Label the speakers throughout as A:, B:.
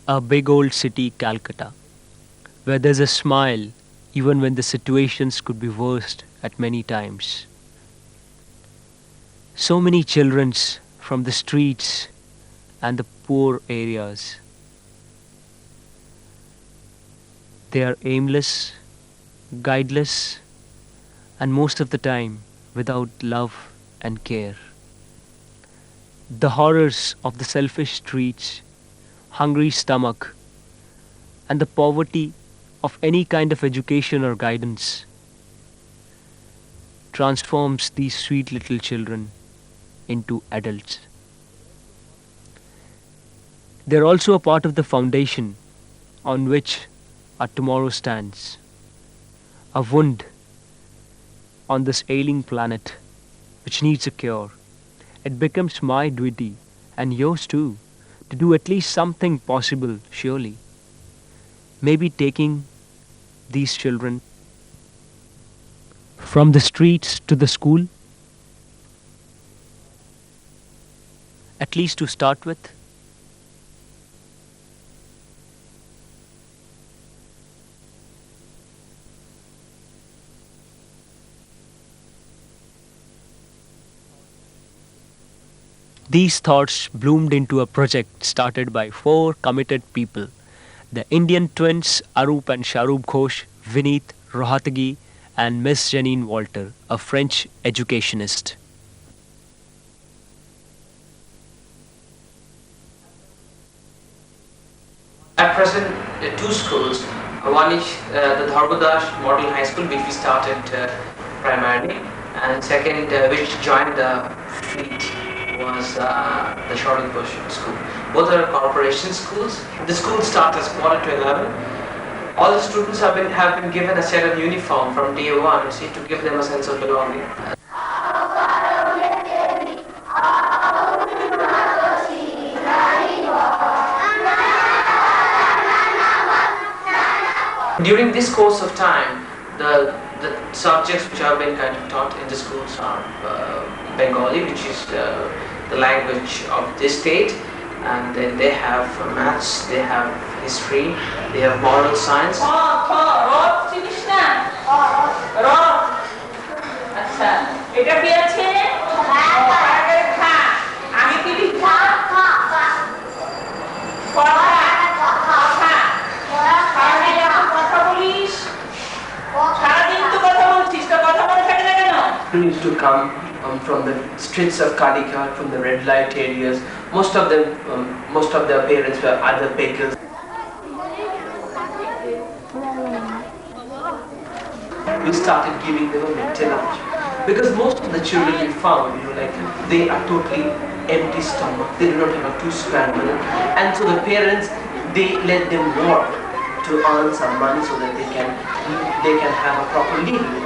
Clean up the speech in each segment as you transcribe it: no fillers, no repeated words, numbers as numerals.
A: A big old city, Calcutta, where there's a smile even when the situations could be worst at many times. So many children from the streets and the poor areas. They are aimless, guideless, and most of the time without love and care. The horrors of the selfish streets, hungry stomach, and the poverty of any kind of education or guidance transforms these sweet little children into adults. They're also a part of the foundation on which our tomorrow stands. A wound on this ailing planet which needs a cure. It becomes my duty, and yours too, to do at least something possible, surely. Maybe taking these children from the streets to the school, at least to start with. These thoughts bloomed into a project started by four committed people: the Indian twins Arup and Sharup Ghosh, Vineet, Rohatgi, and Miss Janine Walter, a French educationist.
B: At present, two schools. One is the Dharbudash Model High School, which we started primarily, and second, which joined the fleet, was the Shorting Bush School. Both are corporation schools. The school starts at 11:15. All the students have been given a set of uniform from day one, see, to give them a sense of belonging. During this course of time, the subjects which have been kind of taught in the schools are Bengali, which is the language of this state, and then they have maths, they have history, they have moral science. Used to come from the streets of Calicut, from the red light areas. Most of their parents were either beggars. We started giving them a maintenance because most of the children we found, they are totally empty stomach. They do not have a 2 square meal, and so the parents, they let them work to earn some money so that they can have a proper living.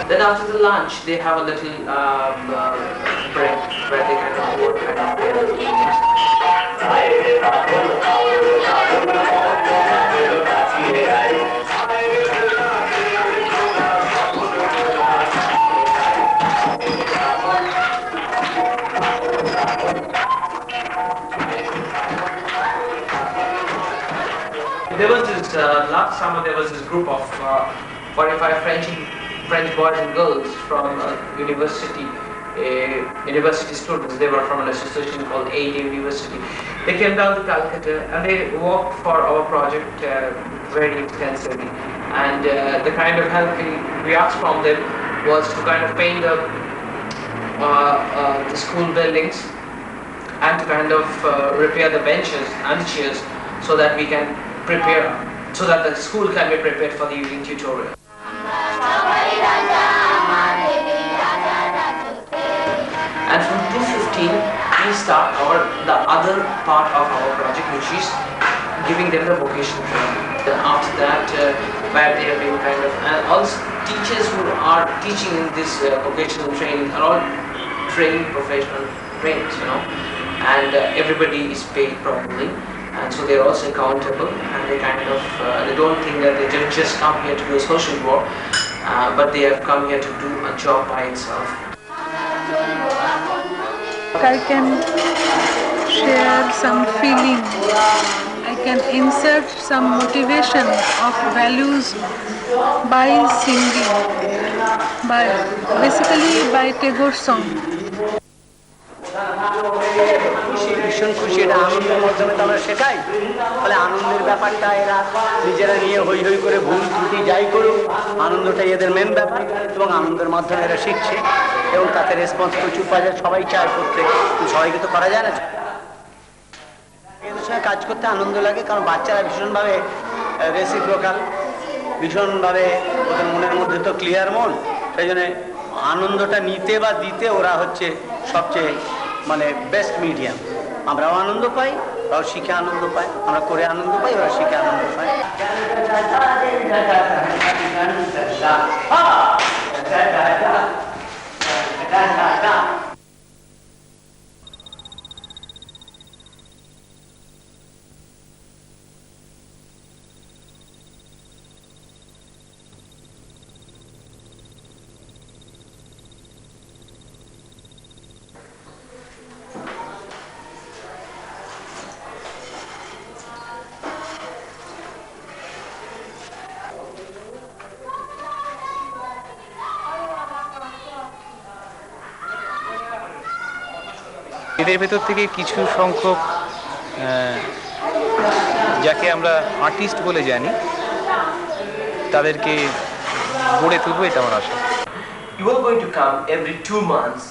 B: Then after the lunch, they have a little break where they kind of work There was this, last summer there was this group of 45 French boys and girls from university students. They were from an association called AD University. They came down to Calcutta and they worked for our project very extensively. And the kind of help we asked from them was to kind of paint the school buildings and to kind of repair the benches and chairs so that we can so that the school can be prepared for the evening tutorial. And from 2:15 we start the other part of our project, which is giving them the vocational training. Then after that, where they have been kind of, and all teachers who are teaching in this vocational training are all trained professional trainers, and everybody is paid properly. and so they're also accountable, and they kind of they don't think that they just come here to do a social work, but they have come here to do a job by itself.
C: I can share some feeling. I can insert some motivation of values by singing, basically by Tagore song.
D: খুশি, ভীষণ খুশি, এটা আনন্দের মাধ্যমে তো আমরা শেখাই। ফলে আনন্দের ব্যাপারটা এরা নিজেরা নিয়ে হই হই করে ভুল ত্রুটি যাই করুক, আনন্দটাই এদের মেন ব্যাপার, এবং আনন্দের মাধ্যমে এরা শিখছে এবং তাতে রেসপন্স প্রচুর পাওয়া যায়। সবাই চায় করতে, সবাইকে তো করা যায় না। এদের সঙ্গে কাজ করতে আনন্দ লাগে, কারণ বাচ্চারা ভীষণভাবে রেসিপ্রোকাল, ভীষণভাবে ওদের মনের মধ্যে তো ক্লিয়ার মন, সেই জন্য আনন্দটা নিতে বা দিতে ওরা হচ্ছে সবচেয়ে মানে বেস্ট মিডিয়াম। আমরাও আনন্দ পাই, ওরাও শিখে আনন্দ পায়, আমরা করে আনন্দ পাই, ওরা শিখে আনন্দ পায়।
E: এদের ভেতর থেকে কিছু সংখ্যক যাকে আমরা আর্টিস্ট বলে জানি তাদেরকে গড়ে তুলবো, এটা আমার আশা।
B: You are going to come every 2 months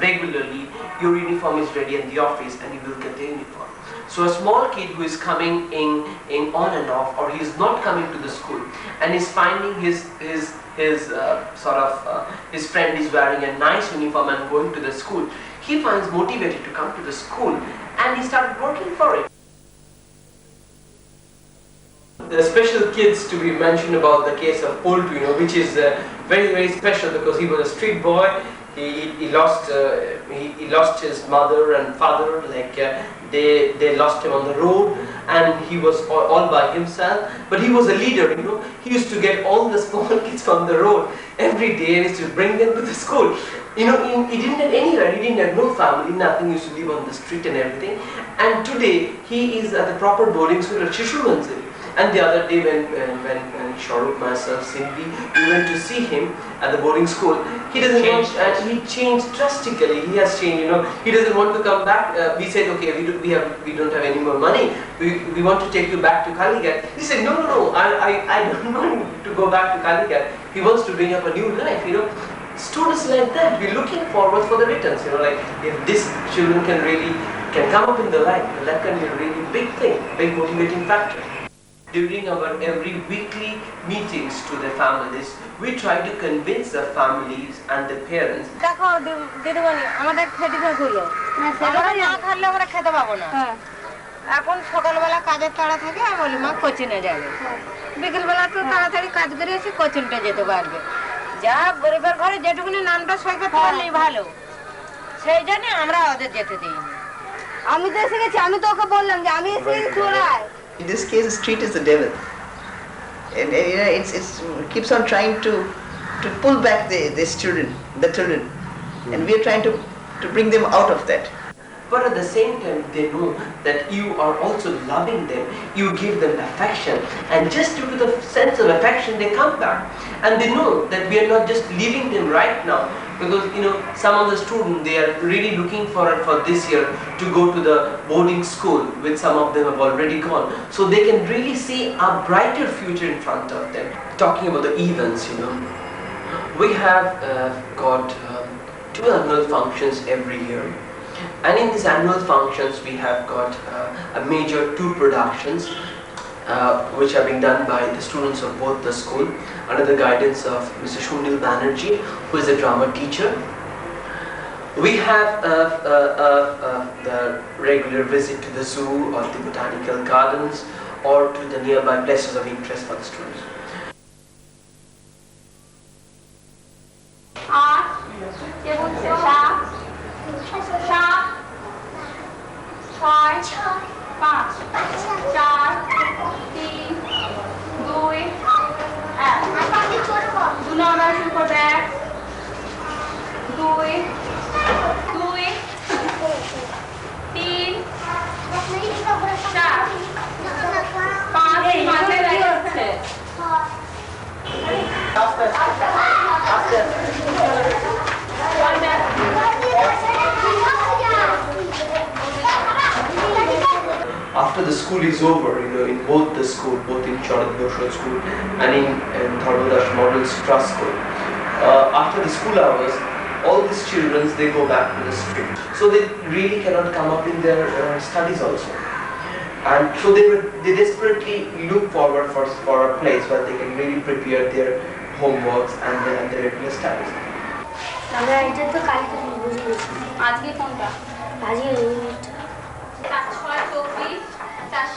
B: regularly. Your uniform is ready in the office, and you will get the uniform. So a small kid who is coming in on and off, or he is not coming to the school, and is finding his his friend is wearing a nice uniform and going to the school, he finds motivated to come to the school, and he started working for it. The special kids to be mentioned about the case of Ultu, which is very, very special because he was a street boy. He lost his mother and father, they lost him on the road, and he was all by himself, but he was a leader. He used to get all the small kids from the road every day and used to bring them to the school. He didn't have anywhere, he didn't have no family, nothing, he used to live on the street and everything, and today he is at the proper boarding school at Shishu Manzil. And the other day when Shahrukh, myself, Cindy, we went to see him at the boarding school, he changed drastically. He has changed, he doesn't want to come back. We said, okay, we don't have any more money, we want to take you back to Kalighat. He said, no, I don't want to go back to Kalighat. He wants to bring up a new life. Students like that, we're looking forward for the returns. If these children can come up in the life, that can be a really big thing, big motivating factor. During our every weekly meetings to the families, we try to convince the families and the parents.
F: দেখো দিদিমণি, আমাদের খেতে হলো আমরা না খাইলে আমরা খেতে পাবো না। এখন সকালবেলা কাজের তাড়া থাকে, আমি বলি মা কোচিনে যাবে, বিকেলবেলা তো তাড়াতাড়ি কাজ করে এসে কোচিনটা যেতে পারবে। যা গরিবের ঘরে যেটুকুনি নামটা সই করতে পারলেই ভালো, সেই জন্য আমরা ওদের যেতে দিই। আমি তো এসে গেছি, আমি তো ওকে বললাম যে আমি এসে গেছি, তোরা
G: in this case, the street is the devil, and it keeps on trying to pull back the children, and we are trying to bring them out of that.
B: But at the same time, they know that you are also loving them, you give them affection, and just due to the sense of affection, they come back, and they know that we are not just leaving them right now, because some of the students, they are really looking for this year to go to the boarding school, which some of them have already gone, so they can really see a brighter future in front of them. Talking about the events, we have got 2 annual functions every year. And in these annual functions, we have got a major 2 productions which are being done by the students of both the school under the guidance of Mr. Shunil Banerjee, who is a drama teacher. We have the regular visit to the zoo or the botanical gardens or to the nearby places of interest for the students.
H: 5 4 3 2 1 2 নম্বর শুরু করবে 2 2 3 4 5 মাঝে লাগছে
I: After the school is over, in both the school, both in Cinematographer school and in Dharmadash Model's Trust school, after the school hours, all these children, they go back to the street. So they really cannot come up in their studies also. And so they desperately look forward for a place where they can really prepare their homeworks and their regular studies.
H: আমরা এটা তো কালকে বুঝে গেছি আজকে কোনটা আজকে 4 6 24 4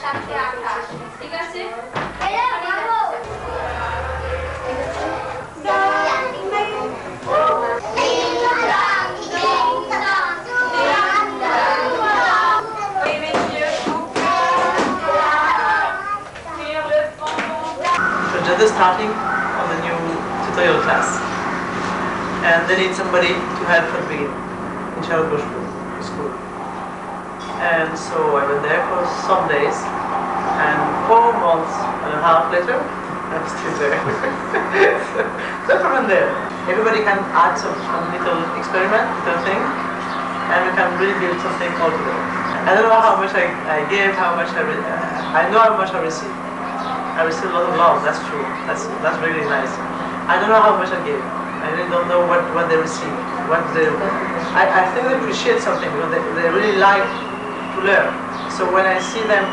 H: 7 28 ঠিক আছে
J: So just starting on the new tutorial class, and they need somebody to help them begin in Cinematographer school. And so I went there for some days, and 4 months and a half later, I'm still there. So from there, everybody can add some little experiment, little thing, and we can really build something all together. I don't know how much I gave, how much I know how much I received. I received a lot of love, that's true. That's really nice. I don't know how much I gave. I really don't know what they receive. I think they appreciate something because they really like to learn. So when I see them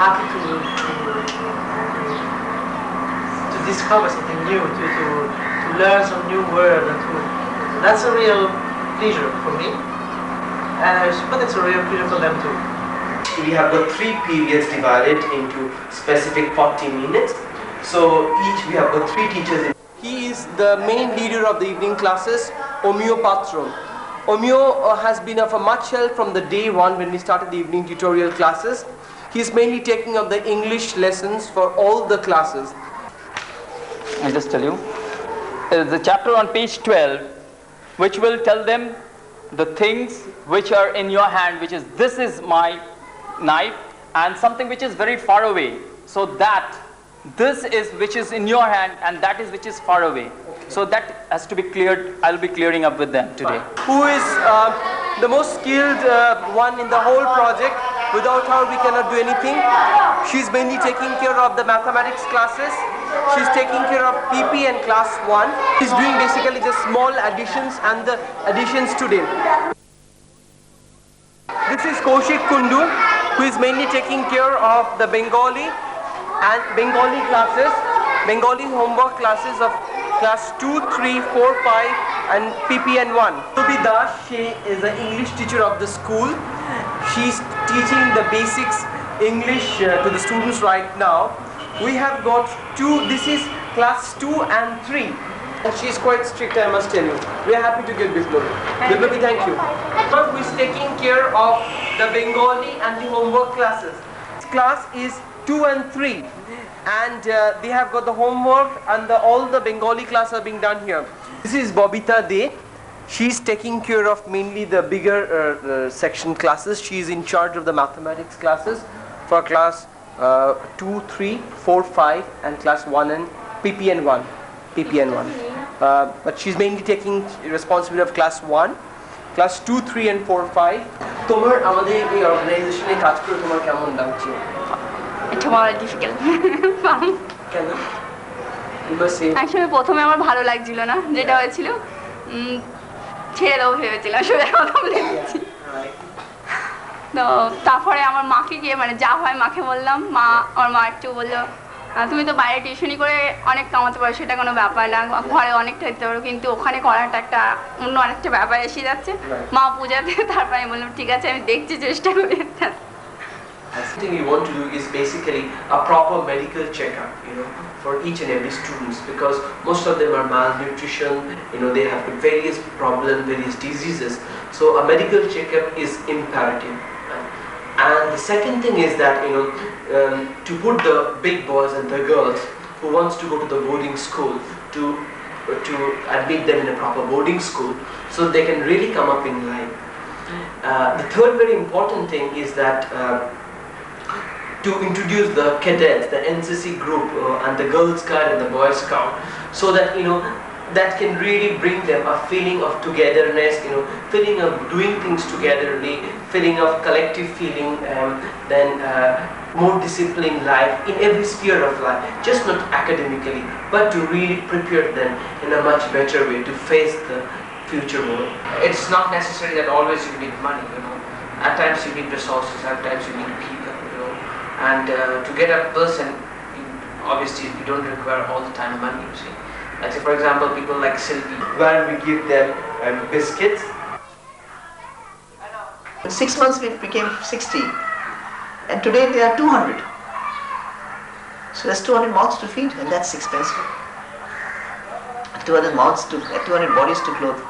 J: happy to discover something new, to learn some new word, that's a real pleasure for me. And I suppose it's a real pleasure for them too.
I: We have got 3 periods divided into specific 40 minutes. So each we have got 3 teachers.
K: He is the main leader of the evening classes, Omio Patron. Omio has been of a much help from the day one when we started the evening tutorial classes. He is mainly taking up the English lessons for all the classes.
L: I'll just tell you. The chapter on page 12, which will tell them the things which are in your hand, which is this is my knife, and something which is very far away. So that this is which is in your hand and that is which is far away. So that has to be cleared. I'll be clearing up with them today.
K: Who is the most skilled one in the whole project. Without her we cannot do anything. She's mainly taking care of the mathematics classes. She's taking care of PP and class 1. She's doing basically just small additions and the additions today. This is Kaushik Kundu, who is mainly taking care of the Bengali and Bengali classes, Bengali homework classes of class 2, 3, 4, 5 and PP and 1. Subi Das, she is the English teacher of the school. She's teaching the basics English to the students right now. We have got 2, this is class 2 and 3. And she's quite strict, I must tell you. We are happy to get Biplobi. Biplobi, thank you. Who is taking care of the Bengali and the homework classes. This class is 2 and 3. And they have got the homework and all the Bengali classes are being done here. This is Bobita De. She's taking care of mainly the bigger section classes. She's in charge of the mathematics classes for class 2, 3, 4, 5 and class 1 and PP and 1. PP and 1. But she's mainly taking responsibility of class 1, class 2, 3 and 4, 5. তোমার আমাদের এই অর্গানাইজেশনে কাজ করে তোমার কেমন লাগছে?
H: এটা বলা ডিফিকাল্ট
K: কেন? You must say.
H: আসলে প্রথমে আমার ভালো লাগছিল না, যেটা হয়েছিল ছেড়ে দেবো ভেবেছিলাম, আসলে প্রথম লেগেছি। তো তারপরে আমার মাকে গিয়ে মানে যা হয় মাকে বললাম, আমার মা একটু বললো তুমি তো বাইরে টিউশনি করে অনেক কামাতে পারো, সেটা কোনো ব্যাপার না, ঘরে অনেকটা হতে পারো, কিন্তু ওখানে করাটা একটা অন্য আরেকটা ব্যাপার এসে যাচ্ছে। মা পূজাতে তারপরে আমি বললাম ঠিক আছে আমি দেখছি চেষ্টা করে।
I: The thing we want to do is basically a proper medical checkup, for each and every students, because most of them are malnutrition, they have various problems, various diseases. So a medical checkup is imperative. And the second thing is that to put the big boys and the girls who wants to go to the boarding school to admit them in a proper boarding school so they can really come up in life. The third very important thing is that to introduce the cadets, the NCC group and the Girl Scout and the Boy Scout, so that that can really bring them a feeling of togetherness, feeling of doing things togetherly, feeling of collective feeling, then more disciplined life in every sphere of life, just not academically, but to really prepare them in a much better way to face the future world.
B: It's not necessary that always you need money, At times you need resources, at times you need people, And to get a person, obviously you don't require all the time money, you see. Like say for example, people like Sylvie.
I: Where we give them biscuits.
G: In 6 months we became 60, and today they are 200. So that's 200 mouths to feed, and that's expensive. 200 bodies to clothe,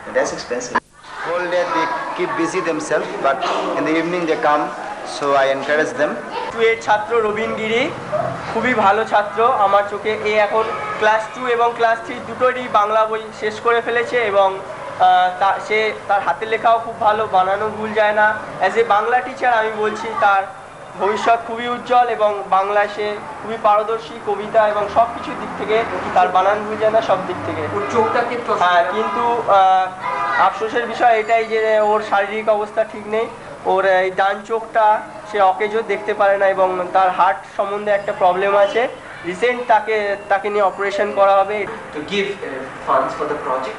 G: and that's expensive.
D: Whole day they keep busy themselves, but in the evening they come, so I encourage them.
K: এর ছাত্র রবিন গিরি খুবই ভালো ছাত্র আমার চোখে। এ এখন class 2 এবং class 3 দুটোরই বাংলা বই শেষ করে ফেলেছে এবং সে তার হাতের লেখাও খুব ভালো, বানানো ভুল যায় না। অ্যাজ এ বাংলা টিচার আমি বলছি তার ভবিষ্যৎ খুবই উজ্জ্বল এবং বাংলায় সে খুবই পারদর্শী, কবিতা এবং সব কিছুর দিক থেকে তার বানান ভুল যায় না, সব দিক থেকে। হ্যাঁ, কিন্তু আফসোসের বিষয় এটাই যে ওর শারীরিক অবস্থা ঠিক নেই। ওর এই ডান চোখটা সে অকেজো, দেখতে পারে না এবং তার হার্ট সম্বন্ধে একটা প্রবলেম আছে। রিসেন্ট তাকে নিয়ে অপারেশন করা হবে।
I: To give funds for the project,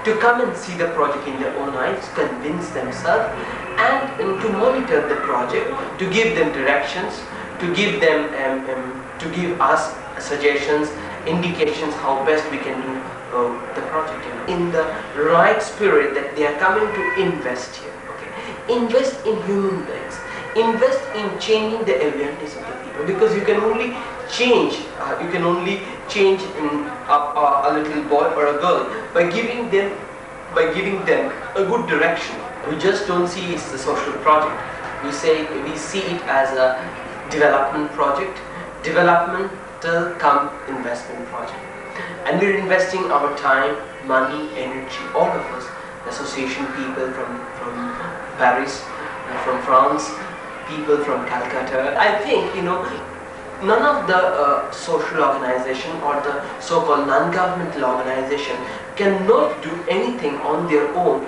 I: to come and see the project in their own eyes, convince themselves, and to monitor the project, to give them directions, to give them to give us suggestions, indications how best we can do the project in the right spirit that they are coming to invest here. Invest in human beings, invest in changing the awareness of the people, because you can only change a little boy or a girl by giving them a good direction. We just don't see it as a social project. We see it as a development project, developmental come investment project, and we're investing our time, money, energy, all of us, association people from Paris, from France, people from Calcutta. I think none of the social organization or the so-called non-governmental organization cannot do anything on their own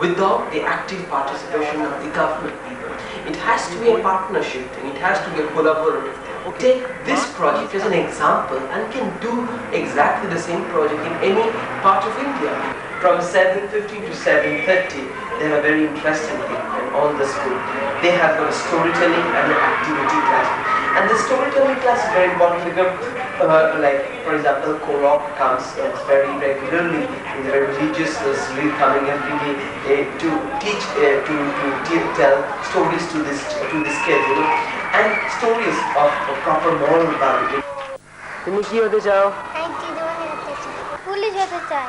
I: without the active participation of the government people. It has to be a partnership thing, it has to be a collaborative thing. Take this project as an example and can do exactly the same project in any part of India. From 7:50 to 7:30, they have a very interesting thing on the school. They have got a storytelling and an activity class. And the storytelling class is very important because, like for example, Korak comes very regularly. He's very religious, he's coming every day to teach, to tell stories to this kids, and stories of proper moral value.
K: তুমি কি হতে চাও?
M: আমি জীবনে হতে চাই, police হতে চাই,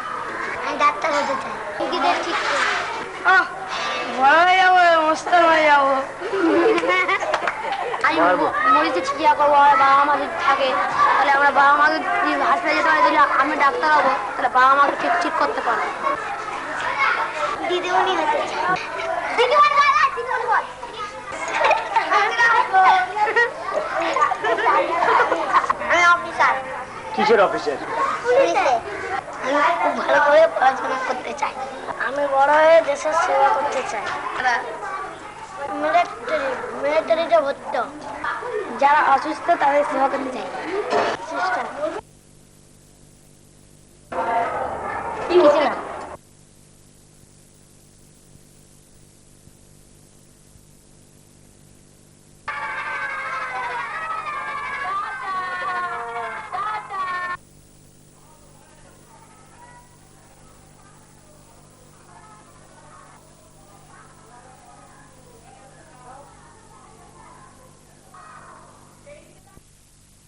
M: আমি ডাক্তার হতে চাই। রোগীদের ঠিক করে
F: বড় হয়ে যাবো, মাস্টার হয়ে যাবো।
M: আমি মরিচে চিকিৎসা করবো, বাবা মা যদি থাকে তাহলে আমরা বাবা মাকে হাসপাতালে যেতে পারি, তাহলে আমি ডাক্তার হবো, তাহলে বাবা মাকে ঠিক করতে পারবো। দিদিমণি হতে চাই। আমি অফিসার।
K: কিসের অফিসার?
M: পুলিশে। আমি খুব ভালো করে পড়াশোনা করতে চাই। আমি বড় হয়ে দেশের সেবা করতে চাই। মিলিটারিতে ভর্তি, যারা অসুস্থ তাদের সেবা করতে চাই। কিছু না।